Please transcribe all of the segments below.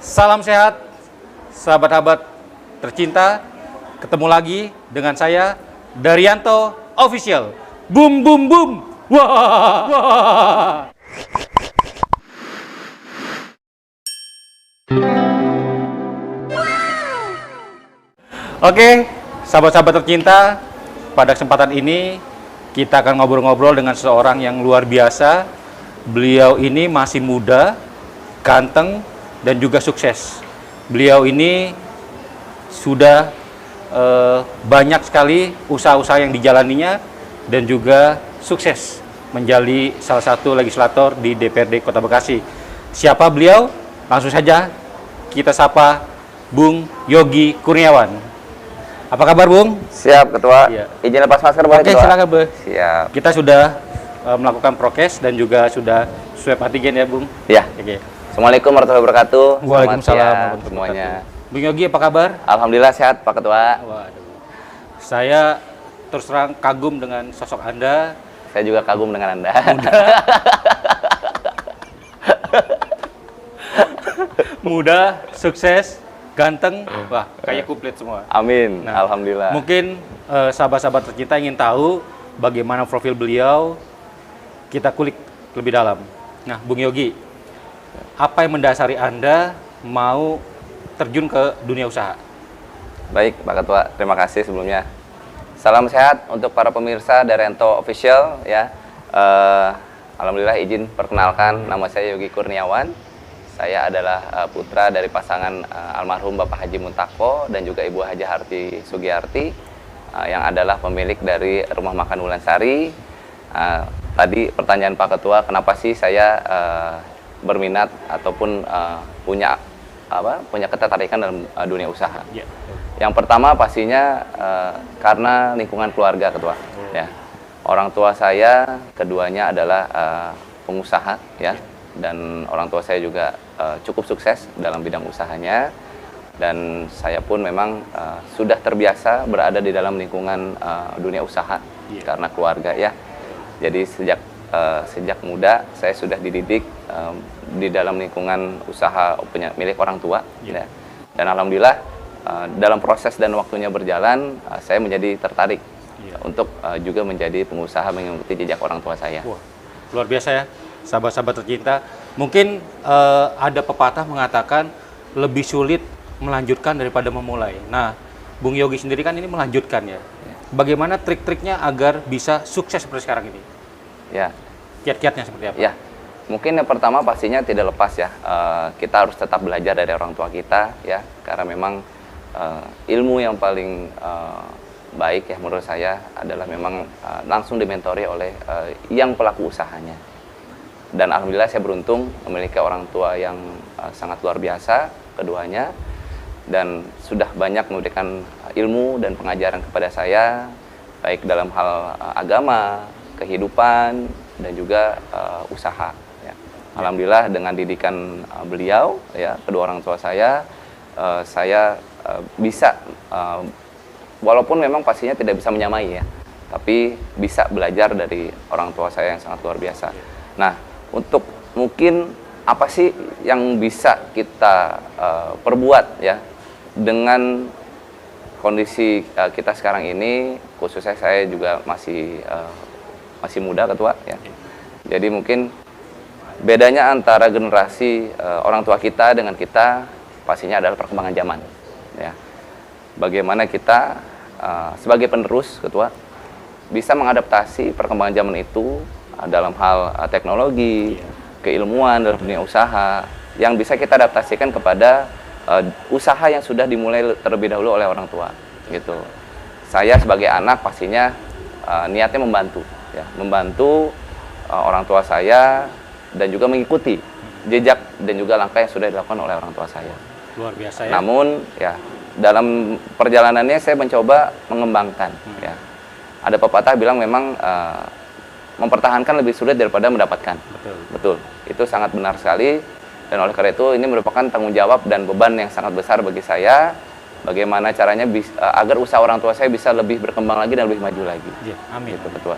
Salam sehat, sahabat-sahabat tercinta. Ketemu lagi dengan saya, Daryanto Official. Boom, boom, boom. Wah, wah. Oke, sahabat-sahabat tercinta. Pada kesempatan ini, kita akan ngobrol-ngobrol dengan seseorang yang luar biasa. Beliau ini masih muda, ganteng, dan juga sukses. Beliau ini sudah banyak sekali usaha-usaha yang dijalaninya dan juga sukses menjadi salah satu legislator di DPRD Kota Bekasi. Siapa beliau? Langsung saja kita sapa Bung Yogi Kurniawan. Apa kabar, Bung? Siap, Ketua. Iya. Izin lepas masker boleh, Oke, Ketua? silakan, Bu. Siap. Kita sudah melakukan prokes dan juga sudah swab antigen ya, Bung? Ya. Oke. Assalamualaikum warahmatullahi wabarakatuh. Waalaikumsalam Selamat siang warahmatullahi semuanya. wabarakatuh. Bung Yogi, apa kabar? Alhamdulillah sehat, Pak Ketua. Waduh. Saya terus terang kagum dengan sosok Anda. Saya juga kagum dengan Anda. Muda, sukses, ganteng. Wah, kayak kuplit semua. Amin. Nah, Alhamdulillah. Mungkin sahabat-sahabat tercinta ingin tahu bagaimana profil beliau. Kita kulik lebih dalam. Nah, Bung Yogi, apa yang mendasari Anda mau terjun ke dunia usaha? Baik, Pak Ketua. Terima kasih sebelumnya. Salam sehat untuk para pemirsa Daryanto Official ya. Alhamdulillah izin perkenalkan, nama saya Yogi Kurniawan. Saya adalah putra dari pasangan almarhum Bapak Haji Muntako dan juga Ibu Haji Harti Sugiyarti yang adalah pemilik dari Rumah Makan Wulansari. Tadi pertanyaan Pak Ketua, kenapa sih saya berminat ataupun punya ketertarikan dalam dunia usaha? Ya. Yang pertama pastinya karena lingkungan keluarga, Ketua. Ya, orang tua saya keduanya adalah pengusaha, ya, dan orang tua saya juga cukup sukses dalam bidang usahanya. Dan saya pun memang sudah terbiasa berada di dalam lingkungan dunia usaha karena keluarga, ya. Jadi sejak muda saya sudah dididik di dalam lingkungan usaha milik orang tua, ya. Dan alhamdulillah dalam proses dan waktunya berjalan saya menjadi tertarik untuk juga menjadi pengusaha mengikuti jejak orang tua saya. Wah, luar biasa ya, sahabat-sahabat tercinta. Mungkin ada pepatah mengatakan lebih sulit melanjutkan daripada memulai. Nah, Bung Yogi sendiri kan ini melanjutkan ya. Bagaimana trik-triknya agar bisa sukses seperti sekarang ini? Ya. Kiat-kiatnya seperti apa? Ya, mungkin yang pertama pastinya tidak lepas ya. Kita harus tetap belajar dari orang tua kita ya, karena memang ilmu yang paling baik ya menurut saya adalah memang langsung dimentori oleh yang pelaku usahanya. Dan alhamdulillah saya beruntung memiliki orang tua yang sangat luar biasa keduanya, dan sudah banyak memberikan ilmu dan pengajaran kepada saya baik dalam hal agama, kehidupan, dan juga usaha ya. Alhamdulillah dengan didikan beliau ya, kedua orang tua saya bisa walaupun memang pastinya tidak bisa menyamai ya, tapi bisa belajar dari orang tua saya yang sangat luar biasa. Nah, untuk mungkin apa sih yang bisa kita perbuat ya dengan kondisi kita sekarang ini, khususnya saya juga masih muda, Ketua ya. Jadi mungkin bedanya antara generasi orang tua kita dengan kita pastinya adalah perkembangan zaman ya. Bagaimana kita sebagai penerus, Ketua, bisa mengadaptasi perkembangan zaman itu dalam hal teknologi, keilmuan dalam dunia usaha yang bisa kita adaptasikan kepada usaha yang sudah dimulai terlebih dahulu oleh orang tua gitu. Saya sebagai anak pastinya niatnya membantu ya, membantu orang tua saya dan juga mengikuti jejak dan juga langkah yang sudah dilakukan oleh orang tua saya. Luar biasa ya. Namun ya dalam perjalanannya saya mencoba mengembangkan ya. Ada pepatah bilang memang mempertahankan lebih sulit daripada mendapatkan. Betul. Itu sangat benar sekali. Dan oleh karena itu ini merupakan tanggung jawab dan beban yang sangat besar bagi saya. Bagaimana caranya agar usaha orang tua saya bisa lebih berkembang lagi dan lebih maju lagi. Ya, amin. Gitu, Ketua.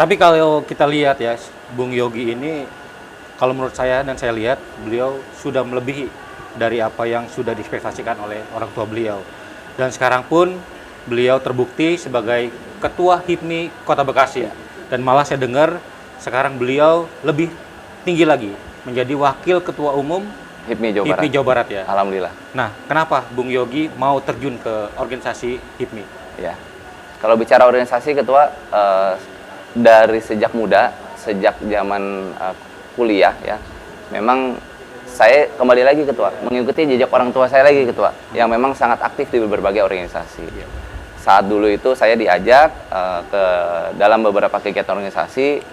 Tapi kalau kita lihat ya, Bung Yogi ini, kalau menurut saya dan saya lihat, beliau sudah melebihi dari apa yang sudah diekspektasikan oleh orang tua beliau. Dan sekarang pun beliau terbukti sebagai Ketua HIPMI Kota Bekasi. Dan malah saya dengar sekarang beliau lebih tinggi lagi, menjadi Wakil Ketua Umum HIPMI Jawa Barat ya. Alhamdulillah. Nah, kenapa Bung Yogi mau terjun ke organisasi HIPMI? Ya, kalau bicara organisasi ketua dari sejak muda, sejak zaman kuliah ya, memang saya kembali lagi ketua, mengikuti jejak orang tua saya lagi ketua, yang memang sangat aktif di berbagai organisasi. Saat dulu itu saya diajak ke dalam beberapa kegiatan organisasi,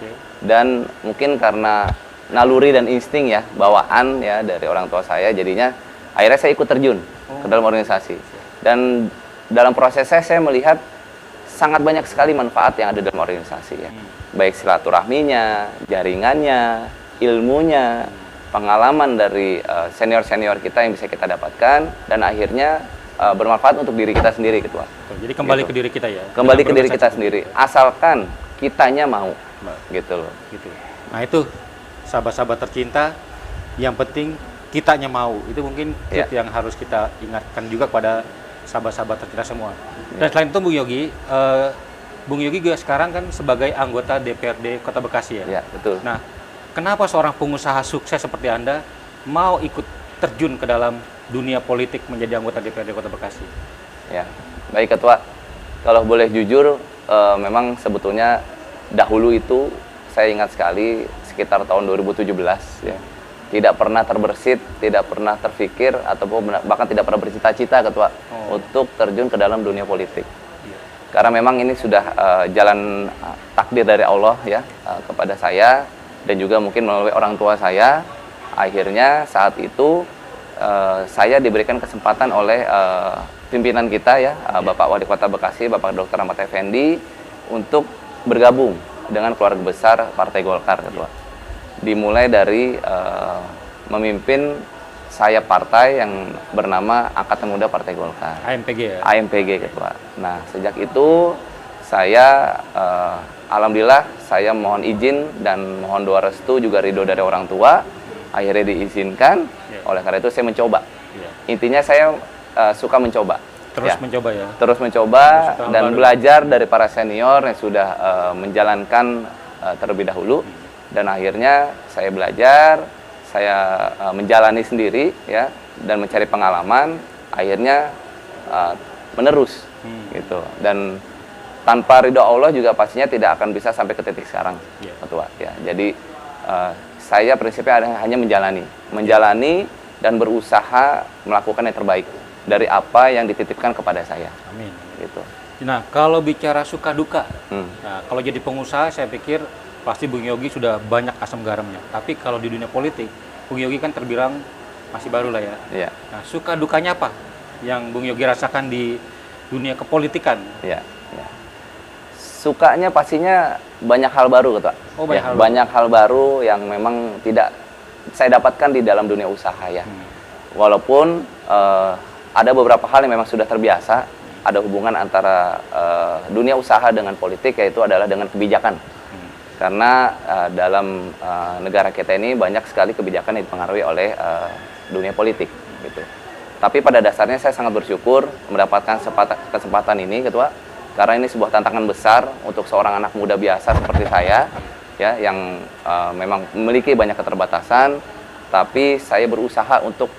dan mungkin karena naluri dan insting ya, bawaan ya dari orang tua saya, jadinya akhirnya saya ikut terjun ke dalam organisasi. Dan dalam proses saya melihat sangat banyak sekali manfaat yang ada dalam organisasi ya. Baik silaturahminya, jaringannya, ilmunya, pengalaman dari senior-senior kita yang bisa kita dapatkan, dan akhirnya bermanfaat untuk diri kita sendiri ketua. Jadi kembali gitu. ke diri kita ya. Kembali ke diri kita sendiri, asalkan kitanya mau, gitu loh. Gitu. Nah itu sahabat-sahabat tercinta, yang penting kitanya mau. Itu mungkin tip yang harus kita ingatkan juga kepada sahabat-sahabat tercinta semua. Dan selain itu Bung Yogi juga sekarang kan sebagai anggota DPRD Kota Bekasi ya. Ya, betul. Nah, kenapa seorang pengusaha sukses seperti Anda mau ikut terjun ke dalam dunia politik menjadi anggota DPRD Kota Bekasi? Ya, baik ketua. Kalau boleh jujur, memang sebetulnya dahulu itu saya ingat sekali sekitar tahun 2017 ya. Tidak pernah terbersit, tidak pernah terfikir, ataupun bahkan tidak pernah bercita-cita ketua untuk terjun ke dalam dunia politik. Karena memang ini sudah jalan takdir dari Allah ya kepada saya, dan juga mungkin melalui orang tua saya. Akhirnya saat itu saya diberikan kesempatan oleh pimpinan kita ya, Bapak Wali Kota Bekasi, Bapak Dr. Ahmad Effendi, untuk bergabung dengan keluarga besar Partai Golkar ketua. Dimulai dari memimpin sayap partai yang bernama Angkatan Muda Partai Golkar, AMPG ya? AMPG ketua. Nah, sejak itu saya alhamdulillah saya mohon izin dan mohon doa restu juga ridho dari orang tua, akhirnya diizinkan. Oleh karena itu saya mencoba. Intinya saya suka mencoba. Terus mencoba ya? Terus mencoba dan belajar dari para senior yang sudah menjalankan terlebih dahulu. Dan akhirnya saya belajar, saya menjalani sendiri ya, dan mencari pengalaman, akhirnya menerus gitu. Dan tanpa ridho Allah juga pastinya tidak akan bisa sampai ke titik sekarang, ketua ya. Jadi saya prinsipnya hanya menjalani dan berusaha melakukan yang terbaik dari apa yang dititipkan kepada saya. Amin. Gitu. Nah, kalau bicara suka duka, nah, kalau jadi pengusaha saya pikir pasti Bung Yogi sudah banyak asam garamnya. Tapi kalau di dunia politik, Bung Yogi kan terbilang masih baru lah ya. Iya. Nah, suka dukanya apa yang Bung Yogi rasakan di dunia kepolitikan? Iya. Ya. Sukanya pastinya banyak hal baru, ketua. Oh, banyak, ya, banyak hal baru yang memang tidak saya dapatkan di dalam dunia usaha ya. Walaupun ada beberapa hal yang memang sudah terbiasa, ada hubungan antara dunia usaha dengan politik, yaitu adalah dengan kebijakan. Karena dalam negara kita ini banyak sekali kebijakan yang dipengaruhi oleh dunia politik gitu. Tapi pada dasarnya saya sangat bersyukur mendapatkan kesempatan ini ketua, karena ini sebuah tantangan besar untuk seorang anak muda biasa seperti saya ya, yang memang memiliki banyak keterbatasan, tapi saya berusaha untuk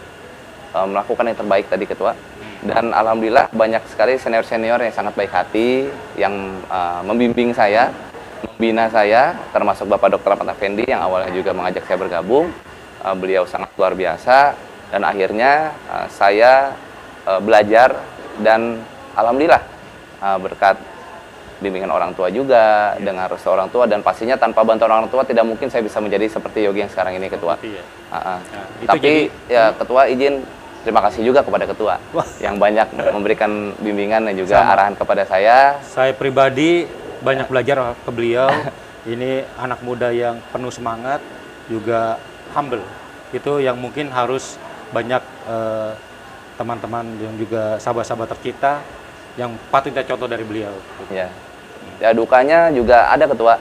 melakukan yang terbaik tadi ketua. Dan alhamdulillah banyak sekali senior-senior yang sangat baik hati yang membimbing saya, membina saya, termasuk Bapak Dr. Ahmad Effendi yang awalnya juga mengajak saya bergabung. Beliau sangat luar biasa, dan akhirnya saya belajar, dan alhamdulillah berkat bimbingan orang tua juga, dengan restu orang tua, dan pastinya tanpa bantuan orang tua tidak mungkin saya bisa menjadi seperti Yogi yang sekarang ini ketua. Tapi ya ketua izin terima kasih juga kepada ketua yang banyak memberikan bimbingan dan juga arahan kepada saya. Saya pribadi banyak belajar ke beliau. Ini anak muda yang penuh semangat, juga humble. Itu yang mungkin harus banyak teman-teman yang juga sahabat-sahabat tercinta yang patut kita contoh dari beliau. Ya, dukanya juga ada ketua.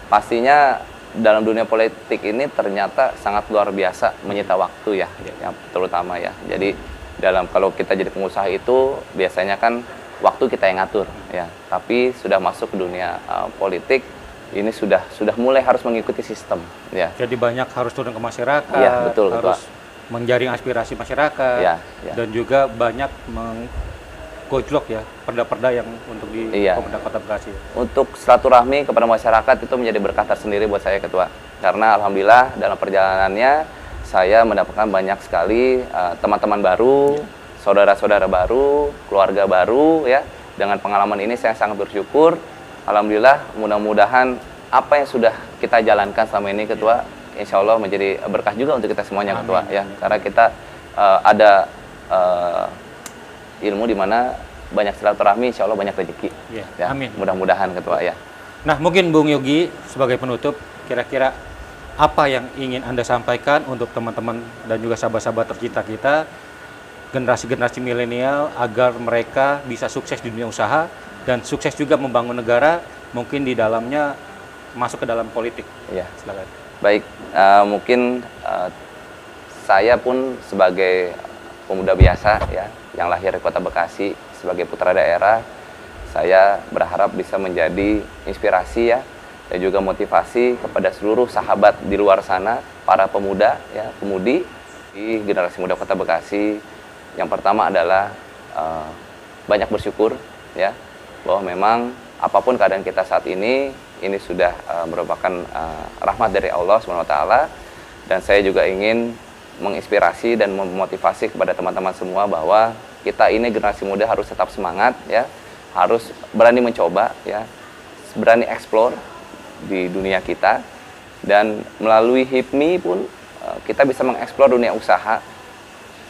Pastinya dalam dunia politik ini ternyata sangat luar biasa menyita waktu ya, yang terutama ya. Jadi kalau kita jadi pengusaha itu biasanya kan waktu kita yang ngatur ya. Tapi sudah masuk ke dunia politik ini sudah mulai harus mengikuti sistem ya. Jadi banyak harus turun ke masyarakat, Iya, betul, harus menjaring aspirasi masyarakat, ya, ya. dan juga banyak gojlok ya perda-perda yang untuk di Pemerintah Kota Bekasi. Untuk silaturahmi kepada masyarakat itu menjadi berkah tersendiri buat saya Ketua. Karena alhamdulillah dalam perjalanannya saya mendapatkan banyak sekali teman-teman baru, saudara-saudara baru, keluarga baru ya. Dengan pengalaman ini saya sangat bersyukur. Alhamdulillah, mudah-mudahan apa yang sudah kita jalankan selama ini Ketua, insya Allah menjadi berkah juga untuk kita semuanya. Amin. Ketua ya. Karena kita ada ilmu di mana banyak silaturahmi, insya Allah banyak rezeki. Ya. Amin. Mudah-mudahan Ketua ya. Nah, mungkin Bung Yogi sebagai penutup, kira-kira apa yang ingin Anda sampaikan untuk teman-teman dan juga sahabat-sahabat tercinta kita, generasi-generasi milenial, agar mereka bisa sukses di dunia usaha dan sukses juga membangun negara, mungkin di dalamnya masuk ke dalam politik. Ya. Silakan. Baik, mungkin saya pun sebagai pemuda biasa ya, yang lahir di Kota Bekasi sebagai putra daerah, saya berharap bisa menjadi inspirasi ya, dan juga motivasi kepada seluruh sahabat di luar sana, para pemuda ya, pemudi di generasi muda Kota Bekasi. Yang pertama adalah banyak bersyukur ya, bahwa memang apapun keadaan kita saat ini sudah merupakan rahmat dari Allah SWT. Dan saya juga ingin menginspirasi dan memotivasi kepada teman-teman semua bahwa kita ini generasi muda harus tetap semangat ya, harus berani mencoba ya, berani eksplor di dunia kita, dan melalui HIPMI pun kita bisa mengeksplor dunia usaha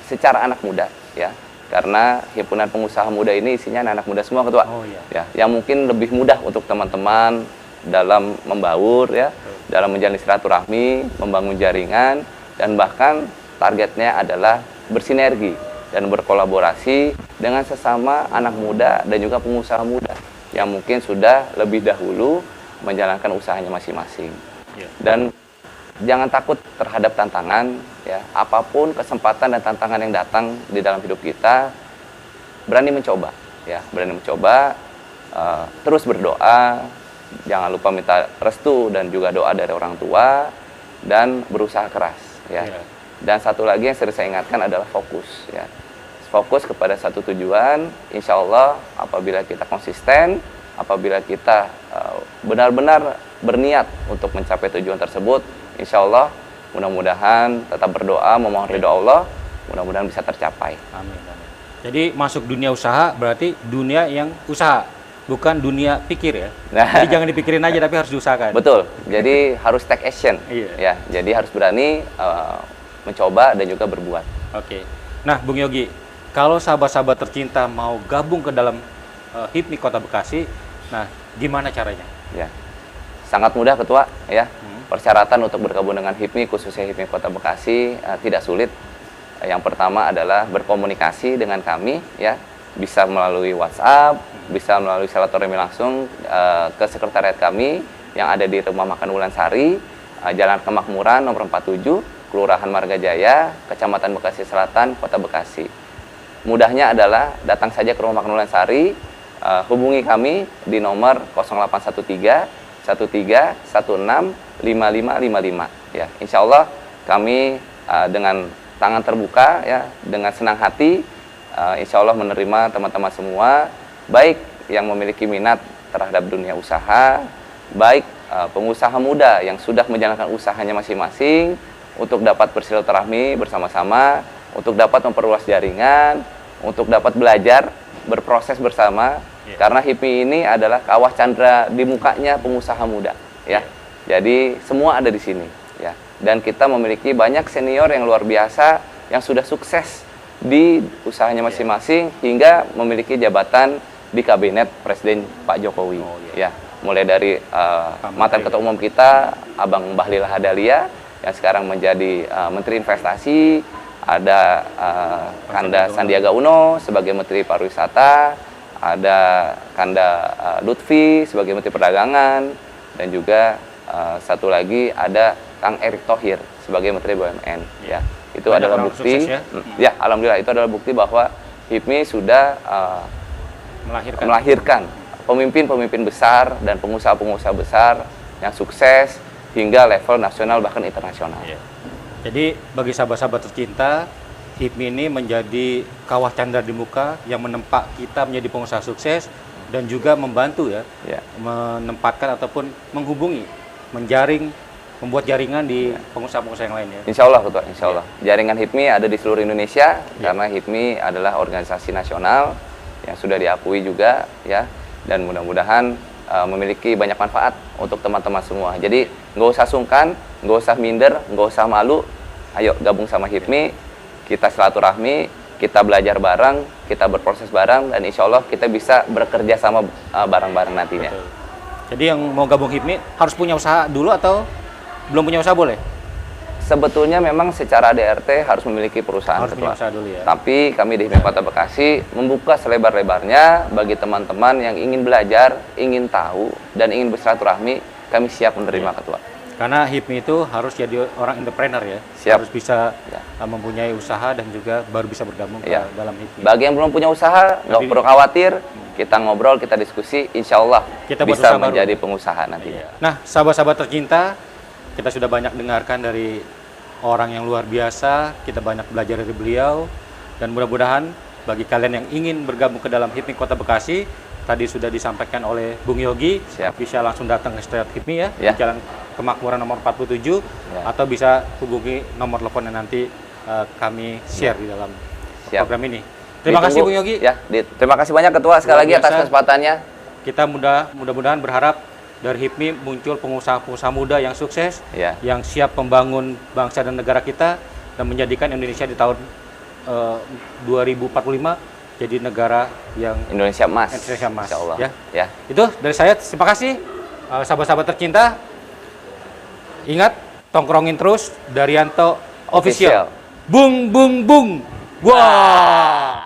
secara anak muda ya. Karena himpunan pengusaha muda ini isinya anak-anak muda semua Ketua. Oh, iya. Ya, yang mungkin lebih mudah untuk teman-teman dalam membaur ya, dalam menjalin silaturahmi, membangun jaringan, dan bahkan targetnya adalah bersinergi dan berkolaborasi dengan sesama anak muda dan juga pengusaha muda yang mungkin sudah lebih dahulu menjalankan usahanya masing-masing. Yeah. Dan jangan takut terhadap tantangan ya, apapun kesempatan dan tantangan yang datang di dalam hidup kita, berani mencoba ya, berani mencoba, terus berdoa, jangan lupa minta restu dan juga doa dari orang tua, dan berusaha keras ya. Yeah. Dan satu lagi yang sering saya ingatkan adalah fokus ya, fokus kepada satu tujuan. Insya Allah apabila kita konsisten, apabila kita benar-benar berniat untuk mencapai tujuan tersebut, insya Allah mudah-mudahan tetap berdoa, memohon ridho Allah, mudah-mudahan bisa tercapai. Amin, amin. Jadi masuk dunia usaha berarti dunia yang usaha, bukan dunia pikir ya. Jadi jangan dipikirin aja tapi harus diusahakan. Betul. Jadi harus take action. Iya. Ya, jadi harus berani mencoba dan juga berbuat. Oke. Nah, Bung Yogi, kalau sahabat-sahabat tercinta mau gabung ke dalam HIPMI Kota Bekasi, nah gimana caranya? Ya. Sangat mudah Ketua ya. Persyaratan untuk bergabung dengan HIPMI, khususnya HIPMI Kota Bekasi, tidak sulit. Yang pertama adalah berkomunikasi dengan kami ya, bisa melalui WhatsApp, bisa melalui silaturahmi langsung ke sekretariat kami yang ada di Rumah Makan Ulansari, Jalan Kemakmuran nomor 47, Kelurahan Marga Jaya, Kecamatan Bekasi Selatan, Kota Bekasi. Mudahnya adalah datang saja ke Rumah Makan Ulansari, hubungi kami di nomor 0813 1316 5555 ya. Insya Allah kami dengan tangan terbuka ya, dengan senang hati insya Allah menerima teman-teman semua, baik yang memiliki minat terhadap dunia usaha, baik pengusaha muda yang sudah menjalankan usahanya masing-masing, untuk dapat bersilaturahmi bersama-sama, untuk dapat memperluas jaringan, untuk dapat belajar, berproses bersama. Karena HIPMI ini adalah kawah candra di mukanya pengusaha muda ya. Jadi semua ada di sini ya. Dan kita memiliki banyak senior yang luar biasa yang sudah sukses di usahanya masing-masing hingga memiliki jabatan di kabinet Presiden Pak Jokowi ya. Mulai dari mantan Ketua Umum kita Abang Bahlil Hadalia yang sekarang menjadi Menteri Investasi, ada Kanda Sandiaga Uno sebagai Menteri Pariwisata, ada Kanda Lutfi sebagai Menteri Perdagangan, dan juga satu lagi ada Kang Erick Thohir sebagai Menteri BUMN. Ya, itu Banyak adalah orang bukti. sukses ya. Ya, alhamdulillah itu adalah bukti bahwa HIPMI sudah melahirkan pemimpin-pemimpin besar dan pengusaha-pengusaha besar yang sukses hingga level nasional bahkan internasional. Iya. Jadi bagi sahabat-sahabat tercinta, HIPMI ini menjadi kawah candra di muka yang menempa kita menjadi pengusaha sukses dan juga membantu ya, menempatkan ataupun menghubungi, menjaring, membuat jaringan di pengusaha-pengusaha yang lain ya. Insya Allah, Ketua, insya Allah. Jaringan HIPMI ada di seluruh Indonesia karena HIPMI adalah organisasi nasional yang sudah diakui juga ya, dan mudah-mudahan memiliki banyak manfaat untuk teman-teman semua. Jadi nggak usah sungkan, nggak usah minder, nggak usah malu. Ayo gabung sama HIPMI, kita silaturahmi, kita belajar bareng, kita berproses bareng, dan insya Allah kita bisa bekerja sama bareng-bareng nantinya. Betul. Jadi yang mau gabung HIPMI harus punya usaha dulu atau belum punya usaha boleh? Sebetulnya memang secara DRT harus memiliki perusahaan, Harus punya Ketua. usaha dulu ya. Tapi kami di HIPMI Kota Bekasi membuka selebar-lebarnya bagi teman-teman yang ingin belajar, ingin tahu, dan ingin bersilaturahmi, kami siap menerima, Ketua. Karena HIPMI itu harus jadi orang entrepreneur ya. Siap. Harus bisa mempunyai usaha dan juga baru bisa bergabung ke dalam HIPMI. Bagi yang belum punya usaha, nggak perlu khawatir. Kita ngobrol, kita diskusi, insya Allah Kita bisa berusaha menjadi pengusaha nantinya. Nah, sahabat-sahabat tercinta, kita sudah banyak dengarkan dari orang yang luar biasa, kita banyak belajar dari beliau, dan mudah-mudahan bagi kalian yang ingin bergabung ke dalam HIPMI Kota Bekasi, tadi sudah disampaikan oleh Bung Yogi, bisa langsung datang ke Stadion HIPMI ya, di Jalan Kemakmuran nomor 47, atau bisa hubungi nomor telepon yang nanti kami share di dalam program ini. Terima kasih Bung Yogi. Ya, terima kasih banyak Ketua sekali lagi atas kesempatannya. Kita mudah-mudahan berharap dari HIPMI muncul pengusaha-pengusaha muda yang sukses, yang siap membangun bangsa dan negara kita dan menjadikan Indonesia di tahun 2045 jadi negara yang Indonesia emas. Indonesia emas. Insya Allah. Ya. Itu dari saya. Terima kasih sahabat-sahabat tercinta. Ingat, tongkrongin terus Daryanto Official. Bung bung bung. Wah.